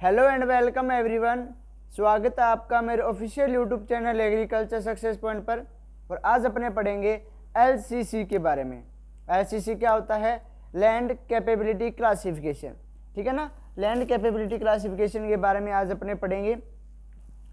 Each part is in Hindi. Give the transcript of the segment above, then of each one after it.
Hello and welcome everyone. स्वागत है आपका मेरे official YouTube channel agriculture success point पर। और आज अपने पढ़ेंगे एलसीसी के बारे में। एलसीसी क्या होता है? Land capability classification. ठीक है ना, लैंड कैपेबिलिटी क्लासिफिकेशन के बारे में आज अपने पढ़ेंगे।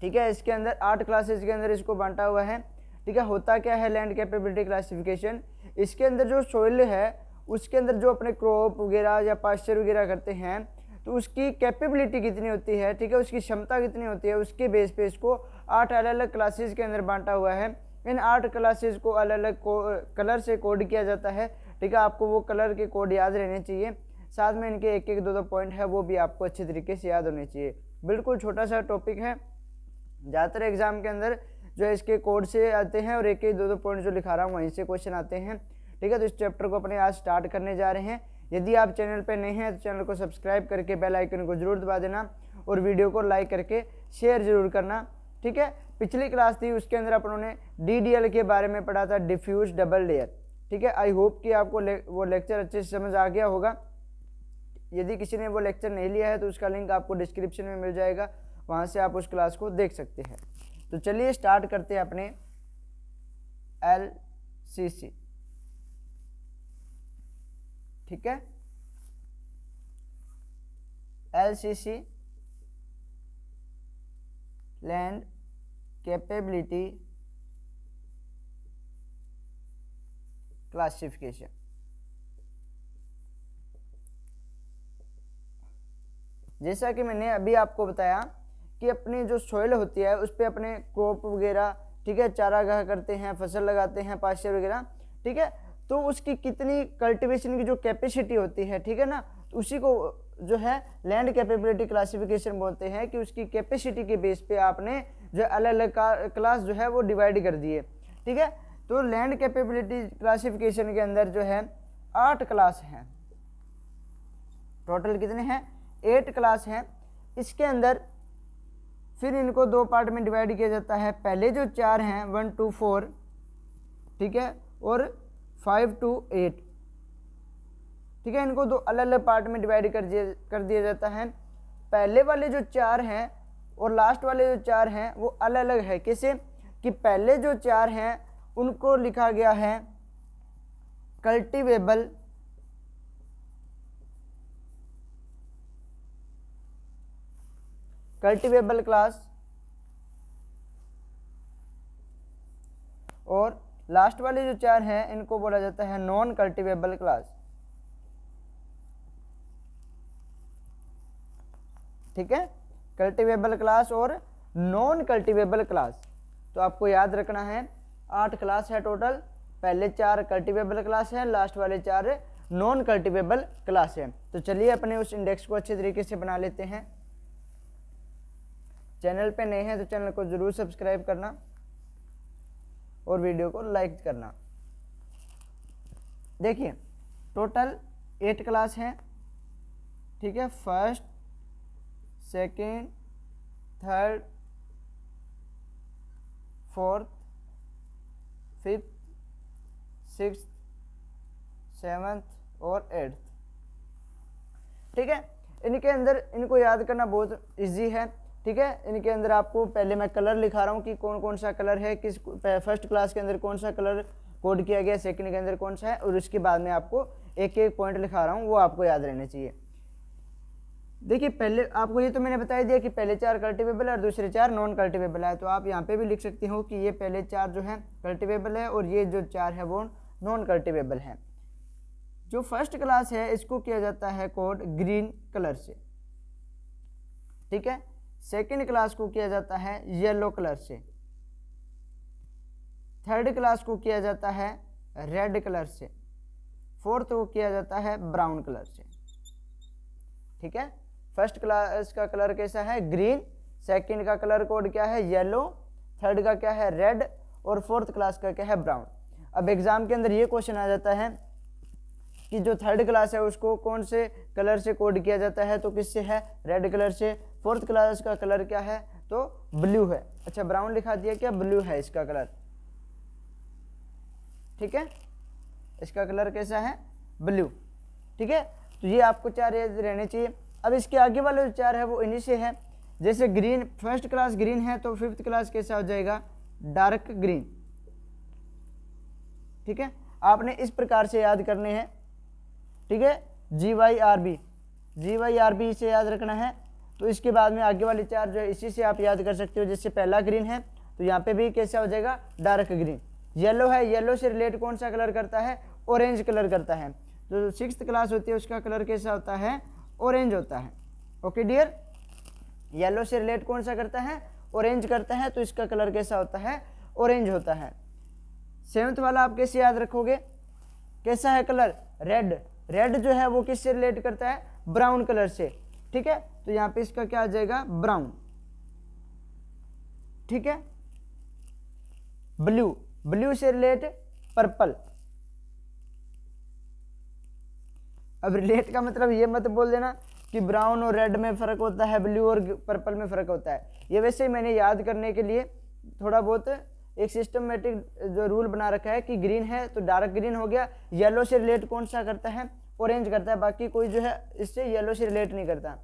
ठीक है, इसके अंदर 8 क्लासेस के अंदर इसको बांटा हुआ है। ठीक है, होता क्या है लैंड कैपेबिलिटी क्लासिफिकेशन? इसके अंदर जो सोइल है उसके अंदर जो अपने क्रॉप वगैरह या पास्चर वगैरह करते हैं तो उसकी कैपेबिलिटी कितनी होती है, ठीक है, उसकी क्षमता कितनी होती है, उसके बेस पे इसको 8 अलग अलग क्लासेस के अंदर बांटा हुआ है। इन 8 क्लासेस को अलग अलग कलर से कोड किया जाता है। ठीक है, आपको वो कलर के कोड याद रहने चाहिए, साथ में इनके एक एक दो पॉइंट है वो भी आपको अच्छे तरीके से याद होने चाहिए। बिल्कुल छोटा सा टॉपिक है, ज़्यादातर एग्जाम के अंदर जो है इसके कोड से आते हैं और एक एक दो पॉइंट जो लिखा रहा हूँ वहीं से क्वेश्चन आते हैं। ठीक है, तो इस चैप्टर को अपने आज स्टार्ट करने जा रहे हैं। यदि आप चैनल पर नए हैं तो चैनल को सब्सक्राइब करके बेल आइकन को जरूर दबा देना और वीडियो को लाइक करके शेयर जरूर करना। ठीक है, पिछली क्लास थी उसके अंदर अपनों ने DDL के बारे में पढ़ा था, डिफ्यूज डबल लेयर। ठीक है, आई होप कि आपको वो लेक्चर अच्छे से समझ आ गया होगा। यदि किसी ने वो लेक्चर नहीं लिया है तो उसका लिंक आपको डिस्क्रिप्शन में मिल जाएगा, वहाँ से आप उस क्लास को देख सकते हैं। तो चलिए स्टार्ट करते हैं अपने LCC। ठीक है, LCC लैंड कैपेबिलिटी क्लासिफिकेशन। जैसा कि मैंने अभी आपको बताया कि अपनी जो सोइल होती है उस पर अपने क्रॉप वगैरह, ठीक है, चारागाह करते हैं, फसल लगाते हैं, पास्चर वगैरह। ठीक है, तो उसकी कितनी कल्टीवेशन की जो कैपेसिटी होती है, ठीक है ना, तो उसी को जो है लैंड कैपेबिलिटी क्लासिफिकेशन बोलते हैं कि उसकी कैपेसिटी के बेस पे आपने जो अलग अलग क्लास जो है वो डिवाइड कर दिए। ठीक है, तो लैंड कैपेबिलिटी क्लासिफिकेशन के अंदर जो है 8 क्लास हैं। टोटल कितने हैं? 8 क्लास हैं। इसके अंदर फिर इनको 2 पार्ट में डिवाइड किया जाता है। पहले जो 4 हैं 1 to 4, ठीक है, और 5 to 8। ठीक है, इनको 2 अलग अलग पार्ट में डिवाइड कर दिया जाता है। पहले वाले जो 4 हैं और लास्ट वाले जो 4 हैं वो अलग अलग है। कैसे कि पहले जो 4 हैं उनको लिखा गया है कल्टीवेबल क्लास, और लास्ट वाले जो 4 हैं इनको बोला जाता है नॉन कल्टीवेबल क्लास। ठीक है, कल्टीवेबल क्लास और नॉन कल्टीवेबल क्लास। तो आपको याद रखना है 8 क्लास है टोटल। पहले 4 कल्टीवेबल क्लास है, लास्ट वाले 4 नॉन कल्टीवेबल क्लास है। तो चलिए अपने उस इंडेक्स को अच्छे तरीके से बना लेते हैं। चैनल पे नए हैं तो चैनल को जरूर सब्सक्राइब करना और वीडियो को लाइक करना। देखिए टोटल 8 क्लास हैं। ठीक है, first, second, third, fourth, fifth, sixth, seventh और 8th। ठीक है, इनके अंदर इनको याद करना बहुत इजी है। ठीक है, इनके अंदर आपको पहले मैं कलर लिखा रहा हूँ कि कौन कौन सा कलर है, किस फर्स्ट क्लास के अंदर कौन सा कलर कोड किया गया, सेकंड के अंदर कौन सा है, और उसके बाद में आपको एक एक पॉइंट लिखा रहा हूँ, वो आपको याद रहने चाहिए। देखिए पहले आपको ये तो मैंने बता दिया कि पहले 4 कल्टीवेबल है और दूसरे 4 नॉन कल्टीवेबल है। तो आप यहाँ पे भी लिख सकते हो कि ये पहले 4 जो है कल्टीवेबल है और ये जो 4 है वो नॉन कल्टीवेबल है। जो फर्स्ट क्लास है इसको किया जाता है कोड ग्रीन कलर से। ठीक है, सेकेंड क्लास को किया जाता है येलो कलर से, थर्ड क्लास को किया जाता है रेड कलर से, फोर्थ को किया जाता है ब्राउन कलर से। ठीक है, फर्स्ट क्लास का कलर कैसा है? ग्रीन, सेकंड का कलर कोड क्या है? येलो, थर्ड का क्या है? रेड, और फोर्थ क्लास का क्या है? ब्राउन। अब एग्जाम के अंदर ये क्वेश्चन आ जाता है कि जो थर्ड क्लास है उसको कौन से कलर से कोड किया जाता है? तो किससे है? रेड कलर से। फोर्थ क्लास का कलर क्या है? तो ब्लू है। अच्छा, ब्राउन लिखा दिया, क्या ब्लू है इसका कलर। ठीक है, इसका कलर कैसा है? ब्लू। ठीक है, तो ये आपको 4 याद रहने चाहिए। अब इसके आगे वाले जो 4 है वो इन्हीं से है। जैसे ग्रीन, फर्स्ट क्लास ग्रीन है तो फिफ्थ क्लास कैसा हो जाएगा, डार्क ग्रीन। ठीक है, आपने इस प्रकार से याद करने हैं। ठीक है, GYRB से याद रखना है। तो इसके बाद में आगे वाले 4 जो है इसी से आप याद कर सकते हो। जैसे पहला ग्रीन है तो यहाँ पे भी कैसा हो जाएगा, डार्क ग्रीन। येलो है, येलो से रिलेट कौन सा कलर करता है, ऑरेंज कलर करता है। तो 6th क्लास होती है उसका कलर कैसा होता है, ऑरेंज होता है। ओके डियर, येलो से रिलेट कौन सा करता है, ऑरेंज करता है, तो इसका कलर कैसा होता है, ऑरेंज होता है। 7th वाला आप कैसे याद रखोगे, कैसा है कलर, रेड। रेड जो है वो किससे रिलेट करता है, ब्राउन कलर से। ठीक है, तो यहाँ पे इसका क्या आ जाएगा, ब्राउन। ठीक है, ब्लू, ब्लू से रिलेट पर्पल। अब रिलेट का मतलब ये मत बोल देना कि ब्राउन और रेड में फ़र्क होता है, ब्लू और पर्पल में फ़र्क होता है। ये वैसे ही मैंने याद करने के लिए थोड़ा बहुत एक सिस्टमेटिक जो रूल बना रखा है कि ग्रीन है तो डार्क ग्रीन हो गया। येलो से रिलेट कौन सा करता है, ऑरेंज करता है, बाकी कोई जो है इससे येलो से रिलेट नहीं करता।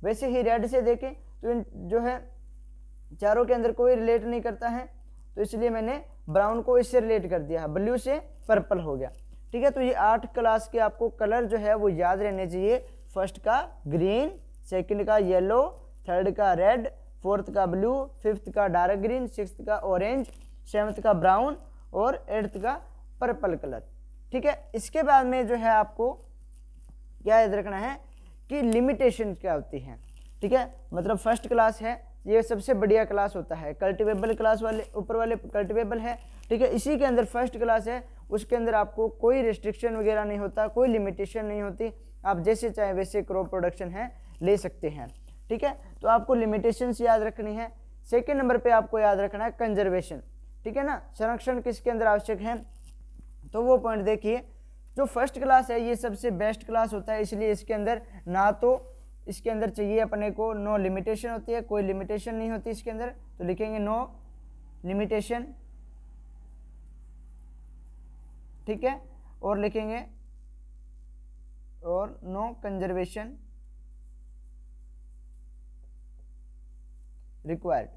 वैसे ही रेड से देखें तो इन जो है चारों के अंदर कोई रिलेट नहीं करता है, तो इसलिए मैंने ब्राउन को इससे रिलेट कर दिया, ब्लू से पर्पल हो गया। ठीक है, तो ये 8 क्लास के आपको कलर जो है वो याद रहने चाहिए। फर्स्ट का ग्रीन, सेकंड का येलो, थर्ड का रेड, फोर्थ का ब्लू, फिफ्थ का डार्क ग्रीन, 6th का ऑरेंज, 7th का ब्राउन और 8th का पर्पल कलर। ठीक है, इसके बाद में जो है आपको क्या याद रखना है कि लिमिटेशन क्या होती है। ठीक है, मतलब फर्स्ट क्लास है, ये सबसे बढ़िया क्लास होता है, कल्टिवेबल क्लास वाले ऊपर वाले कल्टिवेबल है। ठीक है, इसी के अंदर फर्स्ट क्लास है, उसके अंदर आपको कोई रिस्ट्रिक्शन वगैरह नहीं होता, कोई लिमिटेशन नहीं होती, आप जैसे चाहे वैसे क्रॉप प्रोडक्शन है ले सकते हैं। ठीक है, तो आपको लिमिटेशंस याद रखनी है। सेकेंड नंबर पे आपको याद रखना है कंजर्वेशन। ठीक है ना, संरक्षण किसके अंदर आवश्यक है, तो वो पॉइंट देखिए। जो फर्स्ट क्लास है ये सबसे बेस्ट क्लास होता है, इसलिए इसके अंदर ना तो इसके अंदर चाहिए अपने को नो लिमिटेशन होती है, कोई लिमिटेशन नहीं होती इसके अंदर, तो लिखेंगे नो लिमिटेशन। ठीक है, और लिखेंगे और नो कंजर्वेशन रिक्वायर्ड।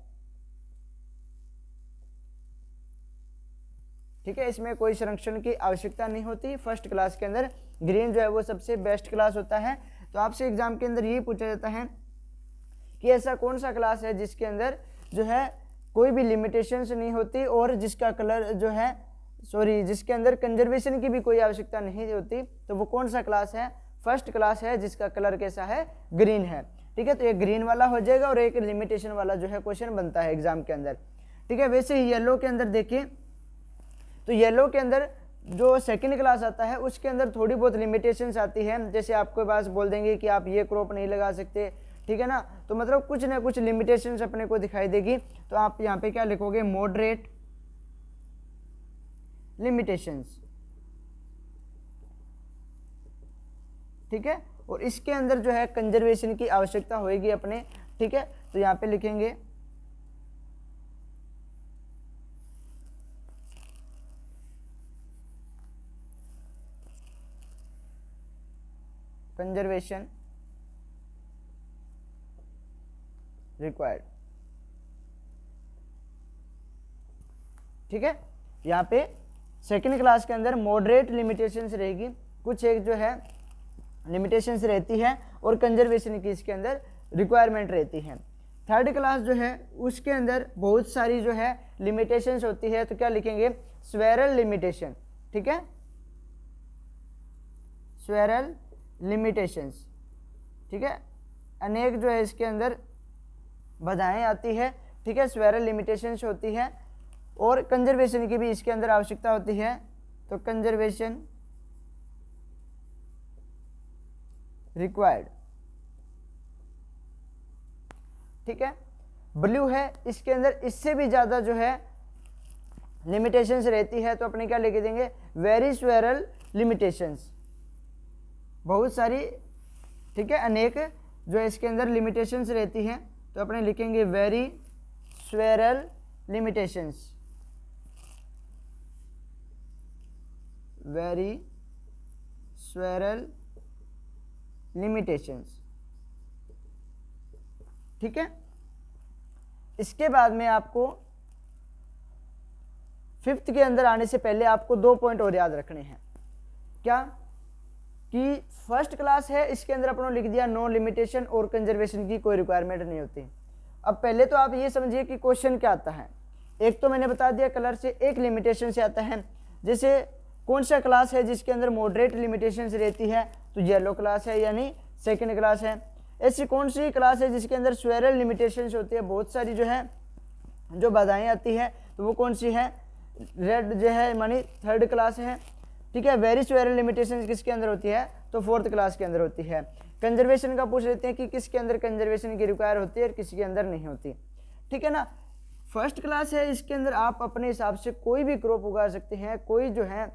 ठीक है, इसमें कोई संरक्षण की आवश्यकता नहीं होती। फर्स्ट क्लास के अंदर ग्रीन जो है वो सबसे बेस्ट क्लास होता है। तो आपसे एग्जाम के अंदर ये पूछा जाता है कि ऐसा कौन सा क्लास है जिसके अंदर जो है कोई भी लिमिटेशंस नहीं होती और जिसका कलर जो है जिसके अंदर कंजर्वेशन की भी कोई आवश्यकता नहीं होती, तो वो कौन सा क्लास है, फर्स्ट क्लास है जिसका कलर कैसा है, ग्रीन है। ठीक है, तो ये ग्रीन वाला हो जाएगा और एक लिमिटेशन वाला जो है क्वेश्चन बनता है एग्जाम के अंदर। ठीक है, वैसे ही येलो के अंदर देखिए, तो येलो के अंदर जो सेकंड क्लास आता है उसके अंदर थोड़ी बहुत लिमिटेशंस आती है। जैसे आपके पास बोल देंगे कि आप ये क्रॉप नहीं लगा सकते, ठीक है ना, तो मतलब कुछ ना कुछ लिमिटेशंस अपने को दिखाई देगी। तो आप यहाँ पे क्या लिखोगे, मॉडरेट लिमिटेशंस। ठीक है, और इसके अंदर जो है कंजर्वेशन की आवश्यकता होगी अपने। ठीक है, तो यहाँ पे लिखेंगे कंजर्वेशन रिक्वायर्ड। ठीक है, यहाँ पे सेकंड क्लास के अंदर मॉडरेट लिमिटेशंस रहेगी, कुछ एक जो है लिमिटेशंस रहती है और कंजर्वेशन की इसके अंदर रिक्वायरमेंट रहती है। थर्ड क्लास जो है उसके अंदर बहुत सारी जो है लिमिटेशंस होती है, तो क्या लिखेंगे, स्वेरल लिमिटेशन। ठीक है, स्वेरल लिमिटेशंस। ठीक है, अनेक जो है इसके अंदर बाधाएं आती है। ठीक है, स्वेरल लिमिटेशंस होती है और कंजर्वेशन की भी इसके अंदर आवश्यकता होती है, तो कंजर्वेशन रिक्वायर्ड। ठीक है, ब्लू है, इसके अंदर इससे भी ज़्यादा जो है लिमिटेशंस रहती है, तो अपने क्या लिख देंगे, वेरी स्वेरल लिमिटेशंस, बहुत सारी। ठीक है, अनेक जो है इसके अंदर लिमिटेशंस रहती हैं, तो अपने लिखेंगे वेरी स्वेरल लिमिटेशंस, वेरी स्वेरल लिमिटेशंस। ठीक है। इसके बाद में आपको 5th के अंदर आने से पहले आपको 2 पॉइंट और याद रखने हैं। क्या कि फर्स्ट क्लास है, इसके अंदर अपनों लिख दिया नो लिमिटेशन और कंजर्वेशन की कोई रिक्वायरमेंट नहीं होती। अब पहले तो आप ये समझिए कि क्वेश्चन क्या आता है। एक तो मैंने बता दिया कलर से, एक लिमिटेशन से आता है। जैसे कौन सा क्लास है जिसके अंदर मॉडरेट लिमिटेशन रहती है, तो येलो क्लास है यानी सेकंड क्लास है। ऐसी कौन सी क्लास है जिसके अंदर स्वेरल लिमिटेशंस होती है, बहुत सारी जो है जो बाधाएं आती है, तो वो कौन सी है, रेड जो है मानी थर्ड क्लास है। ठीक है। वेरी स्वेरल लिमिटेशन किसके अंदर होती है, तो 4th क्लास के अंदर होती है। कंजर्वेशन का पूछ लेते हैं कि किसके अंदर कंजर्वेशन की रिक्वायर होती है और किसके अंदर नहीं होती। ठीक है ना। फर्स्ट क्लास है, इसके अंदर आप अपने हिसाब से कोई भी क्रॉप उगा सकते हैं। कोई जो है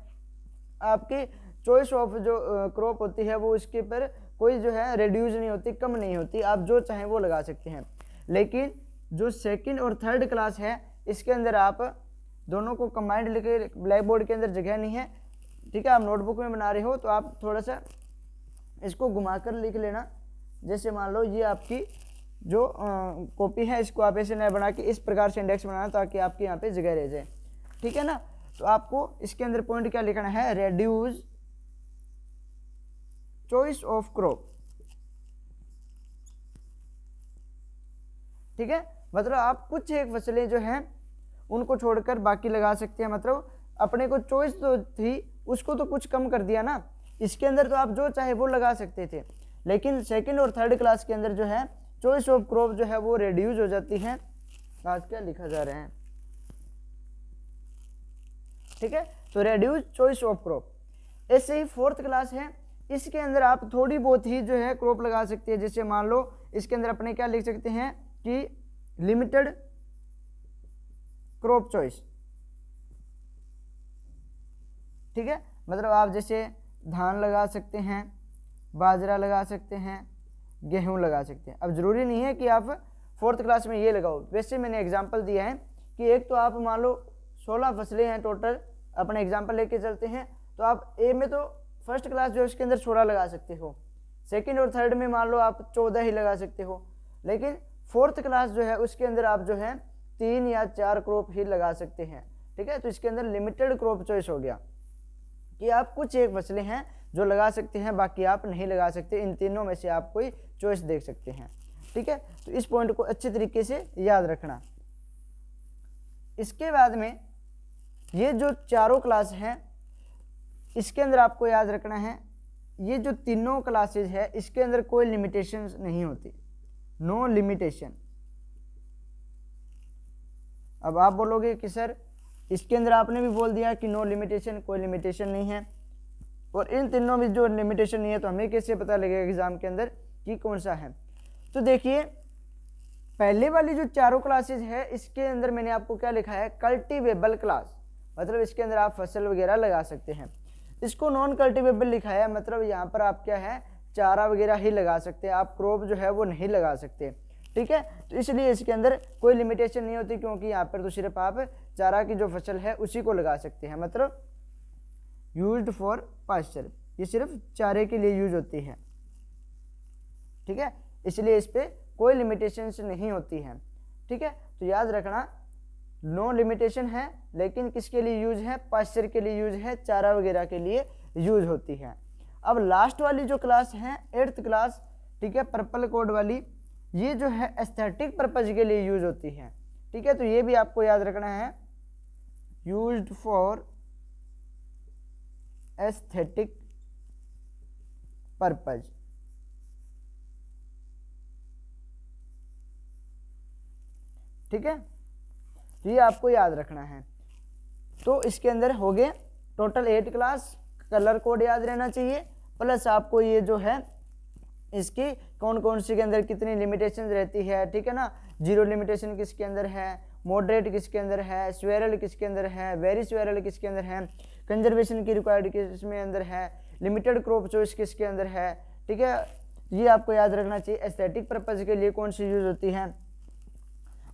आपकी चॉइस ऑफ जो क्रॉप होती है वो इसके पर कोई जो है रिड्यूस नहीं होती, कम नहीं होती, आप जो चाहें वो लगा सकते हैं। लेकिन जो सेकंड और थर्ड क्लास है, इसके अंदर आप दोनों को कंबाइंड लिखे, ब्लैक बोर्ड के अंदर जगह नहीं है। ठीक है। आप नोटबुक में बना रहे हो तो आप थोड़ा सा इसको घुमाकर लिख लेना। जैसे मान लो ये आपकी जो कॉपी है, इसको आप ऐसे नया बना के इस प्रकार से इंडेक्स बनाना ताकि आपके यहाँ पे जगह रह जाए। ठीक है ना। तो आपको इसके अंदर पॉइंट क्या लिखना है, रेड्यूस चॉइस ऑफ क्रॉप। ठीक है। मतलब आप कुछ एक फसलें जो हैं उनको छोड़कर बाकी लगा सकते हैं। मतलब अपने को चॉइस तो थी, उसको तो कुछ कम कर दिया ना। इसके अंदर तो आप जो चाहे वो लगा सकते थे, लेकिन सेकंड और थर्ड क्लास के अंदर जो है चॉइस ऑफ क्रॉप जो है वो रिड्यूस हो जाती है। आज क्या लिखा जा रहा है, ठीक है। तो रिड्यूस चॉइस ऑफ क्रॉप। ऐसे ही 4th क्लास है, इसके अंदर आप थोड़ी बहुत ही जो है क्रॉप लगा सकते हैं। जैसे मान लो इसके अंदर अपने क्या लिख सकते हैं कि लिमिटेड क्रॉप चॉइस। ठीक है। मतलब आप जैसे धान लगा सकते हैं, बाजरा लगा सकते हैं, गेहूं लगा सकते हैं। अब जरूरी नहीं है कि आप 4th क्लास में ये लगाओ। वैसे मैंने एग्जांपल दिया है कि एक तो आप मान लो 16 फसलें हैं टोटल, अपने एग्जांपल लेके चलते हैं। तो आप ए में तो फर्स्ट क्लास जो इसके अंदर 16 लगा सकते हो, सेकंड और थर्ड में मान लो आप 14 ही लगा सकते हो, लेकिन 4th क्लास जो है उसके अंदर आप जो है 3 या 4 क्रॉप ही लगा सकते हैं। ठीक है। तो इसके अंदर लिमिटेड क्रॉप चॉइस हो गया कि आप कुछ एक फसलें हैं जो लगा सकते हैं, बाकी आप नहीं लगा सकते। इन तीनों में से आप कोई चॉइस देख सकते हैं। ठीक है। तो इस पॉइंट को अच्छे तरीके से याद रखना। इसके बाद में ये जो चारों क्लास हैं, इसके अंदर आपको याद रखना है ये जो तीनों क्लासेज है इसके अंदर कोई लिमिटेशन नहीं होती, नो लिमिटेशन। अब आप बोलोगे कि सर इसके अंदर आपने भी बोल दिया कि नो लिमिटेशन, कोई लिमिटेशन नहीं है, और इन तीनों में जो लिमिटेशन नहीं है तो हमें कैसे पता लगेगा एग्जाम के अंदर कि कौन सा है। तो देखिए पहले वाली जो चारों क्लासेज है इसके अंदर मैंने आपको क्या लिखा है, कल्टीवेबल क्लास। मतलब इसके अंदर आप फसल वगैरह लगा सकते हैं। इसको नॉन कल्टीवेबल लिखा है, मतलब यहाँ पर आप क्या है चारा वगैरह ही लगा सकते हैं, आप क्रॉप जो है वो नहीं लगा सकते। ठीक है। तो इसलिए इसके अंदर कोई लिमिटेशन नहीं होती, क्योंकि यहाँ पर तो सिर्फ आप चारा की जो फसल है उसी को लगा सकते हैं। मतलब यूज्ड फॉर पास्चर, ये सिर्फ चारे के लिए यूज होती है। ठीक है। इसलिए इस पर कोई लिमिटेशंस नहीं होती है। ठीक है। तो याद रखना नो लिमिटेशन है, लेकिन किसके लिए यूज है, पास्चर के लिए यूज है, चारा वगैरह के लिए यूज होती है। अब लास्ट वाली जो क्लास है 8th क्लास, ठीक है, पर्पल कोड वाली, ये जो है एस्थेटिक पर्पज के लिए यूज होती है। ठीक है। तो ये भी आपको याद रखना है, यूज्ड फॉर एस्थेटिक पर्पज। ठीक है। तो ये आपको याद रखना है। तो इसके अंदर हो गए टोटल 8 क्लास, कलर कोड याद रहना चाहिए, प्लस आपको ये जो है इसकी कौन कौन सी के अंदर कितनी लिमिटेशन रहती है। ठीक है ना। जीरो लिमिटेशन किसके अंदर है, मॉडरेट किसके अंदर है, स्वेरल किसके अंदर है, वेरी स्वेरल किसके अंदर है, कंजर्वेशन की रिक्वायर्ड किसमें अंदर है, लिमिटेड क्रॉप चॉइस किसके अंदर है। ठीक है। ये आपको याद रखना चाहिए एस्थेटिक पर्पज के लिए कौन सी यूज होती है,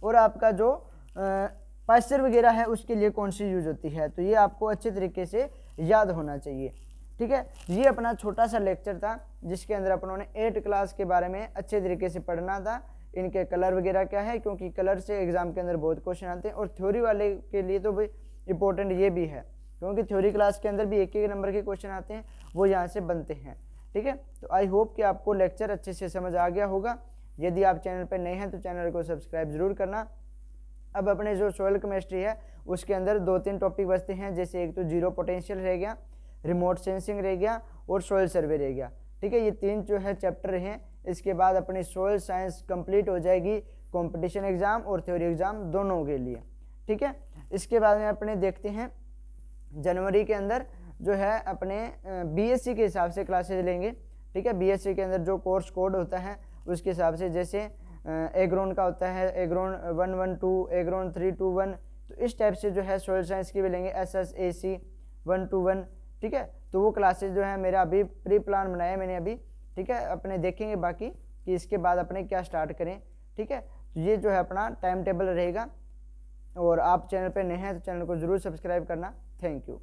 और आपका जो पास्चर वगैरह है उसके लिए कौन सी यूज होती है। तो ये आपको अच्छे तरीके से याद होना चाहिए। ठीक है। ये अपना छोटा सा लेक्चर था जिसके अंदर अपनों ने 8 क्लास के बारे में अच्छे तरीके से पढ़ना था। इनके कलर वगैरह क्या है, क्योंकि कलर से एग्जाम के अंदर बहुत क्वेश्चन आते हैं। और थ्योरी वाले के लिए तो भाई इंपॉर्टेंट ये भी है, क्योंकि थ्योरी क्लास के अंदर भी एक एक नंबर के क्वेश्चन आते हैं, वो यहाँ से बनते हैं। ठीक है, तो आई होप कि आपको लेक्चर अच्छे से समझ आ गया होगा। यदि आप चैनल पर नए हैं तो चैनल को सब्सक्राइब जरूर करना। अब अपने जो सॉइल केमिस्ट्री है उसके अंदर 2-3 टॉपिक बचते हैं, जैसे एक तो जीरो पोटेंशियल रह गया, रिमोट सेंसिंग रह गया और सॉइल सर्वे रह गया। ठीक है, ये 3 जो है चैप्टर हैं। इसके बाद अपनी सॉइल साइंस कंप्लीट हो जाएगी कंपटीशन एग्जाम और थ्योरी एग्जाम दोनों के लिए। ठीक है, इसके बाद में अपने देखते हैं जनवरी के अंदर जो है अपने बीएससी के हिसाब से क्लासेज लेंगे। ठीक है, बीएससी के अंदर जो कोर्स कोड होता है उसके हिसाब से, जैसे एग्रोन का होता है एग्रोन 112, एग्रोन 321, तो इस टाइप से जो है सॉइल साइंस की भी लेंगे, SSAC 121। ठीक है, तो वो क्लासेज जो है मेरा अभी प्री प्लान बनाया मैंने अभी। ठीक है, अपने देखेंगे बाकी कि इसके बाद अपने क्या स्टार्ट करें। ठीक है, तो ये जो है अपना टाइम टेबल रहेगा। और आप चैनल पे नए हैं तो चैनल को ज़रूर सब्सक्राइब करना। Thank you.